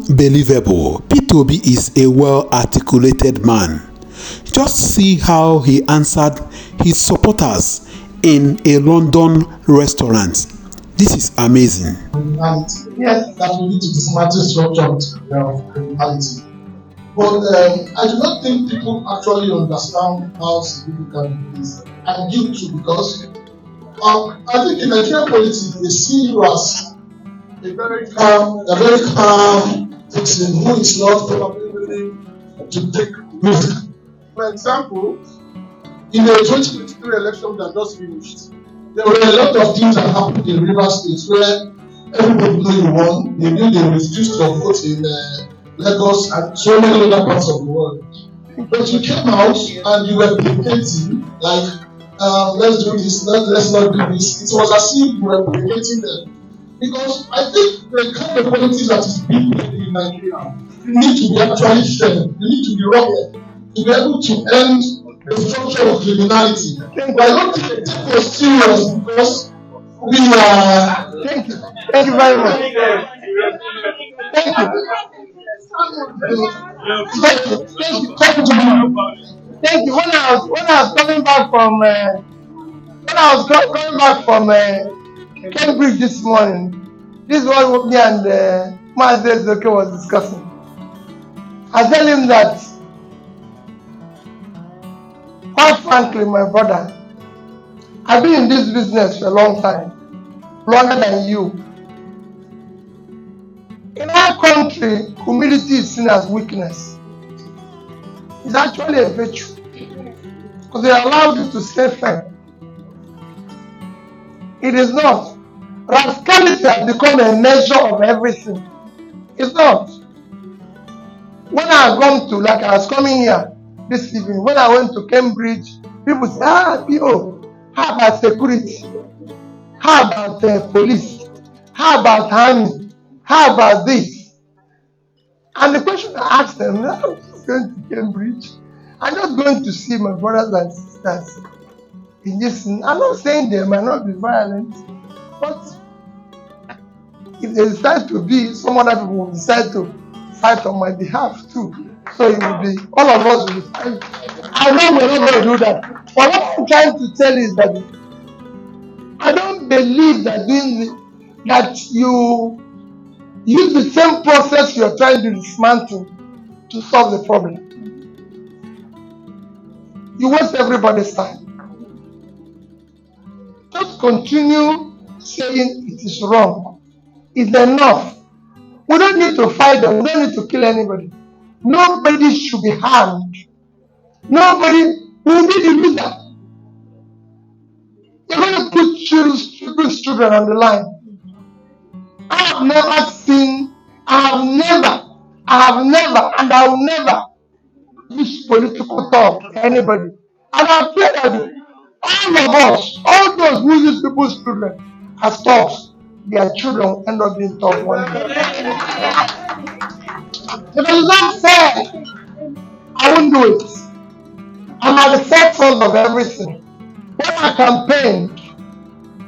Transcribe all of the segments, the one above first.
Unbelievable. P2B is a well-articulated man. Just see how he answered his supporters in a London restaurant. This is amazing. Yes, that will lead to dismantle structure of criminality. But I do not think people actually understand how significant it is. And due to because I think in Nigerian politics they see you as a very calm person who is not probably willing to take risk. For example, in the 2023 election that just finished, there were a lot of things that happened in Rivers State where everybody knew you won. They knew they reduced your vote in Lagos and so many other parts of the world. But you came out and you were placating, like, let's do this, let's not do this. It was as if you were placating them. Because I think the kind of politics that is being played in Nigeria, you need to be actually firm, you need to be rugged, to be able to end the structure of criminality. But I don't think it was serious because we are. Thank you. Thank you very much. Thank you. Thank you. When I was coming back from Cambridge this morning, this is what me and Master Zoke was discussing. I tell him that, quite frankly, my brother, I've been in this business for a long time, longer than you. In our country, humility is seen as weakness. It's actually a virtue because they allow you to stay firm. It is not. Rascality has become a measure of everything. It's not. When I gone to, like I was coming here this evening, when I went to Cambridge, people say, P.O., how about security? How about police? How about army? How about this? And the question I asked them, I'm just going to Cambridge. I'm just going to see my brothers and sisters in this. I'm not saying they might not be violent, but if they decide to be, some other people will decide to fight on my behalf too. So it will be, all of us will be fighting. I know we're not going to do that. But what I'm trying to tell is that I don't believe that that you use the same process you're trying to dismantle to solve the problem. You waste everybody's time. Just continue saying it is wrong. It's enough. We don't need to fight them. We don't need to kill anybody. Nobody should be harmed. Nobody will be the loser. You're going to put children on the line. I have never seen, and I will never use political talk to anybody. And I pray that all of us, all those who use people's children as talks, their children will end up being taught one day. If it is not fair, I won't do it. I'm at the forefront of everything. When I campaigned,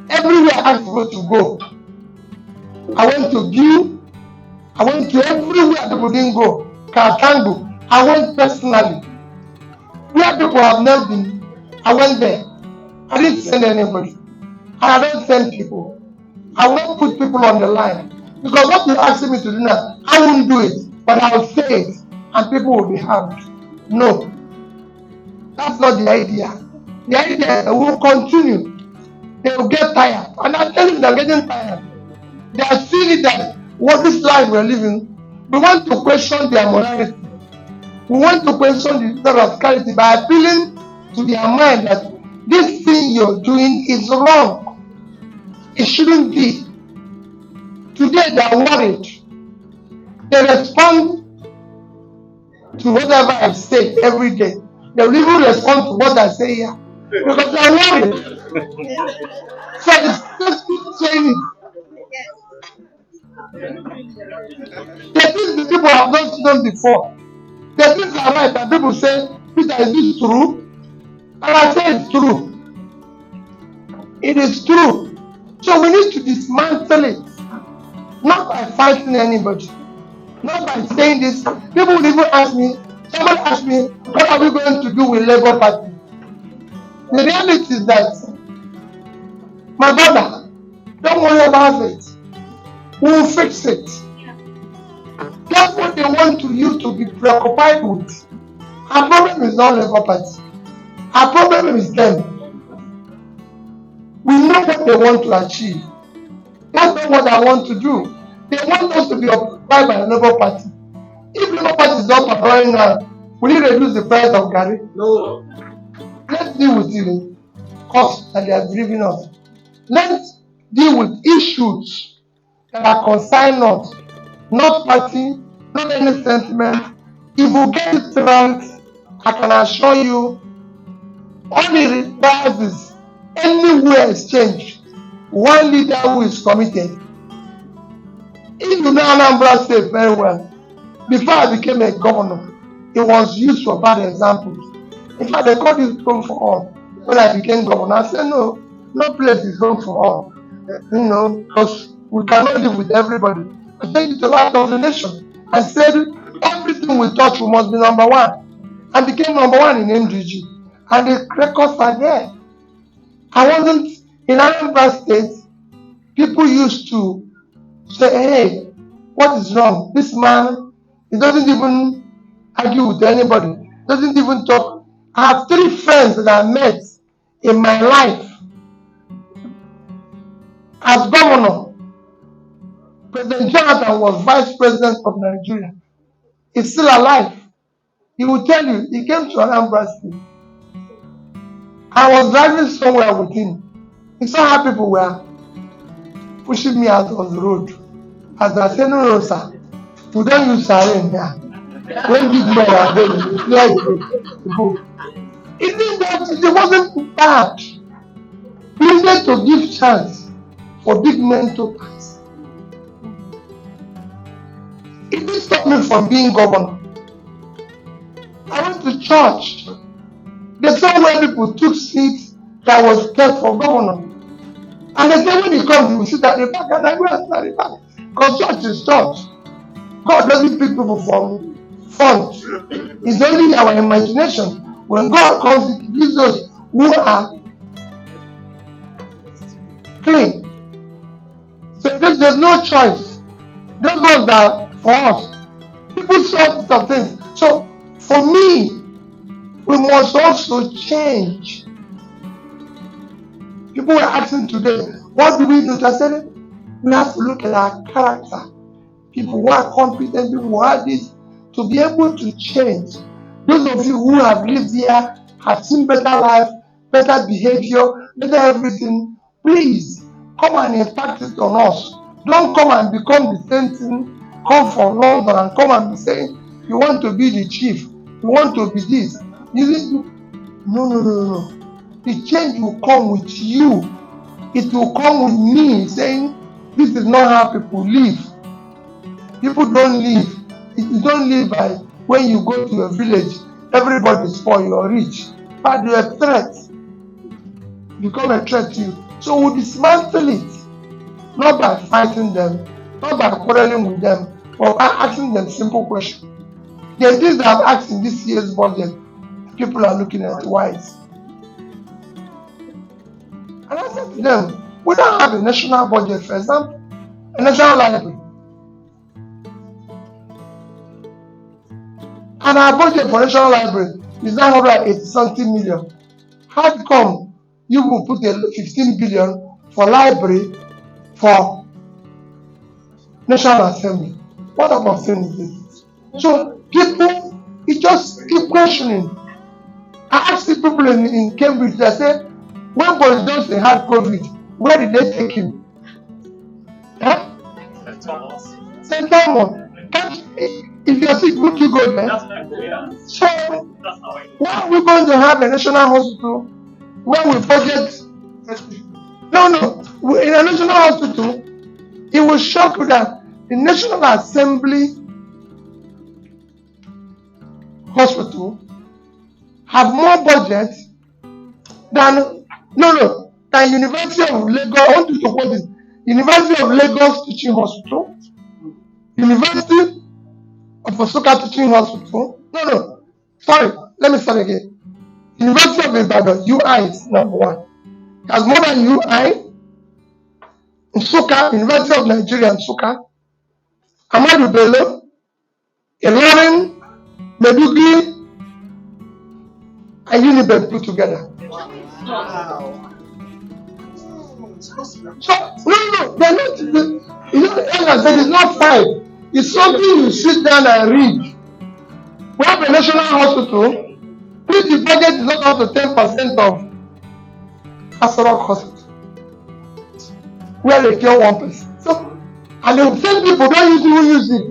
everywhere I asked people to go. I went to View, I went to everywhere people didn't go. Katangu, I went personally. Where people have never been, I went there. I didn't send anybody. And I don't send people. I won't put people on the line. Because what you're asking me to do now, I won't do it. But I'll say it, and people will be harmed. No. That's not the idea. The idea is that we will continue. They will get tired. And I tell you, they're getting tired. They are seeing that what this life we're living, we want to question their morality. We want to question the rascality by appealing to their mind that this thing you're doing is wrong. It shouldn't be. Today they are worried. They respond to whatever I say every day. They will even respond to what I say here. Because they are worried. So it's just keep saying it. The things the people have not done before. The things are right, and people say, Peter, is this true? And I say it's true. It is true. So we need to dismantle it. Not by fighting anybody. Not by saying this. People would even ask me, somebody asked me, what are we going to do with Labour Party? The reality is that, my brother, don't worry about it. We'll fix it. That's what they want you to be preoccupied with. Our problem is not Labour Party. Our problem is them. We know what they want to achieve. That's not what I want to do. They want us to be occupied by the Labour Party. If Labour Party is not performing now, will you reduce the price of Gary? No. Let's deal with the cost that they are driving us. Let's deal with issues that are concerned us, not party, not any sentiment. If we get it right, I can assure you, all it requires is anywhere exchange, one leader who is committed. If you know Anambra State very well, before I became a governor, it was used for bad examples. In fact, they called it home for all. When I became governor, I said, no, no place is home for all. Because we cannot live with everybody. I said it to light of the nation. I said everything we touch, we must be number one. I became number one in MDG. And the records are there. I wasn't in Anambra State. People used to say, hey, what is wrong? This man, he doesn't even argue with anybody, doesn't even talk. I have 3 friends that I met in my life as governor. President Jonathan was vice president of Nigeria. He's still alive. He will tell you, he came to Anambra State. I was driving somewhere with him. He saw how people were pushing me out on the road. As I said, no, sir, we don't use siren here. When big men are there, you clear the go. It wasn't bad. We needed to give chance for big men to pass. It didn't stop me from being governor. I went to church. They saw where people took seats that was kept for governor. And they said when he comes, he will sit at the back, and I go and sit at the back. Because church is church. God doesn't pick people from front. It's only our imagination. When God comes, He gives us who are clean. So there's no choice. Those ones are for us. People saw some things. So for me, we must also change. People were asking today, what do we do? I said, we have to look at our character. People who are competent, people who have this, to be able to change. Those of you who have lived here, have seen better life, better behavior, better everything, please come and impact it on us. Don't come and become the same thing, come from London and come and be saying, you want to be the chief, you want to be this. No. The change will come with you. It will come with me saying, this is not how people live. People don't live. You don't live by when you go to a village, everybody's poor, you're rich. But you're a threat. Become a threat to you. So we dismantle it. Not by fighting them, not by quarreling with them, but by asking them simple questions. There are things that I've asked in this year's budget. People are looking at wise. And I said to them, we don't have a national budget, for example, a national library. And our budget for national library is 980 something million. How come you will put a 15 billion for library for National Assembly? What about thing is this? So people, it just keep questioning. I asked the people in Cambridge, I said, when Boris Johnson had COVID, where did they take him? Huh? St. Thomas. If you're sick, would you go there? So, why are we going to have a national hospital when we budget? No. In a national hospital, it will shock you that the National Assembly hospital have more budget than University of Lagos. I want you to quote this. University of Lagos Teaching Hospital, University for Nsukka Teaching Hospital. No. Sorry, let me start again. University of Ibadan, UI is number 1. It has more than UI. Nsukka, University of Nigeria, Nsukka, Ahmadu Bello, Ilorin, Maiduguri, and Uniben put together. Wow. So, no, they're not, as I said, it's not 5. It's something you sit down and read. We have a national hospital, which the budget is not up to 10% of Asarok Hospital, where they kill 1 person. So, and the same people don't use it.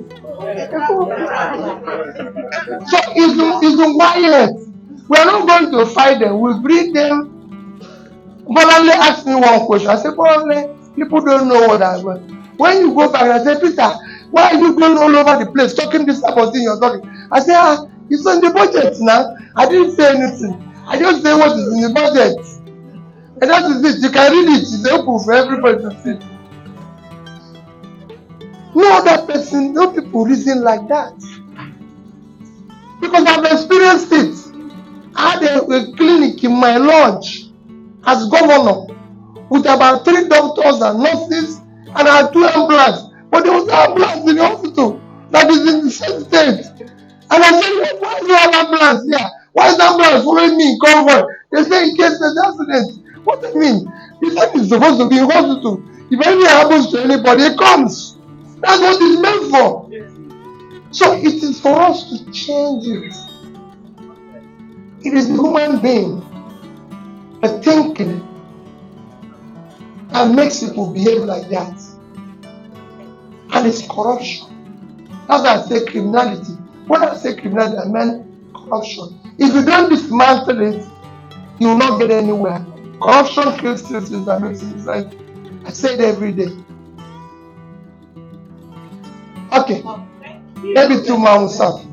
So, it's violent. We are not going to fight them. We bring them. Bolale asked me one question. I said, Bolale, people don't know what I want. When you go back, I said, Peter, why are you going all over the place talking this type of thing you're talking? I said, it's on the budget now. I didn't say anything. I just say what is in the budget. And that is it. You can read it. It's open for everybody to see. No other person, no people reason like that. Because I've experienced it. I had a clinic in my lodge as governor with about 3 doctors and nurses, and I had 2 ambulances. But there was an ambulance in the hospital that is in the same state. And I said, why is there an ambulance here? Why is the ambulance following me in convoy? They say in case there's an accident. What do you mean? The thing is supposed to be in hospital. If anything happens to anybody, it comes. That's what it's meant for. So it is for us to change it. It is the human being, the thinking, that makes people behave like that. And it's corruption. That's why I say criminality. When I say criminality, I mean corruption. If you don't dismantle it, you will not get anywhere. Corruption kills citizens and makes it like I say it every day. Okay. Maybe 2 months out.